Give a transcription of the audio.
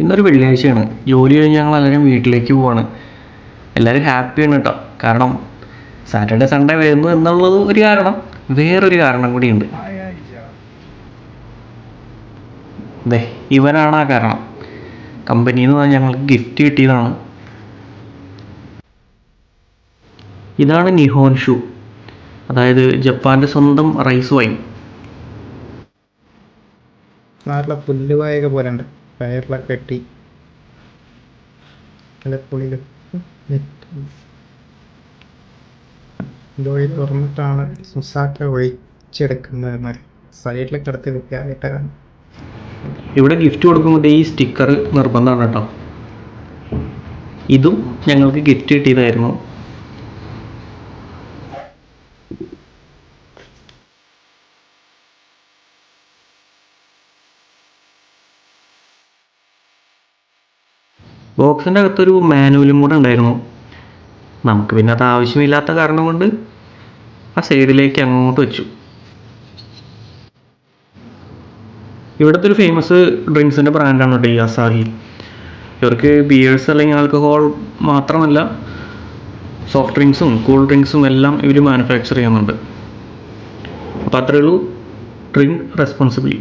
ഇന്നൊരു വെള്ളിയാഴ്ചയാണ്. ജോലി കഴിഞ്ഞ് ഞങ്ങൾ എല്ലാവരും വീട്ടിലേക്ക് പോവാണ്. എല്ലാവരും ഹാപ്പിയാണ് കേട്ടോ. കാരണം സാറ്റർഡേ സൺഡേ വരുന്നു എന്നുള്ളത് ഒരു കാരണം, വേറൊരു കാരണം കൂടിയുണ്ട്. അതെ, ഇവനാണ് ആ കാരണം. കമ്പനിയിൽ നിന്ന് ഞങ്ങൾക്ക് ഗിഫ്റ്റ് കിട്ടിയതാണ്. ഇതാണ് നിഹോൻ ഷു, അതായത് ജപ്പാൻ്റെ സ്വന്തം റൈസ് വൈൻ. നാട്ടിലെ പുല്ലുവായൊക്കെ പോലെ ഉണ്ട്, പയറിലൊക്കെ കെട്ടി ഇതൊഴി തുറന്നിട്ടാണ് സുസാക്ക ഒഴിച്ചെടുക്കുന്നത്. സൈഡിലൊക്കെ എടുത്ത് വെക്കാനായിട്ടാണ്. ഇവിടെ ഗിഫ്റ്റ് കൊടുക്കുമ്പോൾ ഈ സ്റ്റിക്കർ നിർബന്ധമാണ് കേട്ടോ. ഇതും ഞങ്ങൾക്ക് ഗിഫ്റ്റ് കിട്ടിയതായിരുന്നു. ബോക്സിൻ്റെ അകത്തൊരു മാനുവലും കൂടെ ഉണ്ടായിരുന്നു. നമുക്ക് പിന്നെ അത് ആവശ്യമില്ലാത്ത കാരണം കൊണ്ട് ആ സൈഡിലേക്ക് അങ്ങോട്ട് വെച്ചു. ഇവിടുത്തെ ഒരു ഫേമസ് ഡ്രിങ്ക്സിൻ്റെ ബ്രാൻഡാണ് കേട്ടോ ഈ അസാഹി. ഇവർക്ക് ബിയേഴ്സ് അല്ലെങ്കിൽ ആൽക്കഹോൾ മാത്രമല്ല, സോഫ്റ്റ് ഡ്രിങ്ക്സും കൂൾ ഡ്രിങ്ക്സും എല്ലാം ഇവർ മാനുഫാക്ചർ ചെയ്യുന്നുണ്ട്. അപ്പോൾ അത്രയേ ഉള്ളൂ. Drink responsibly.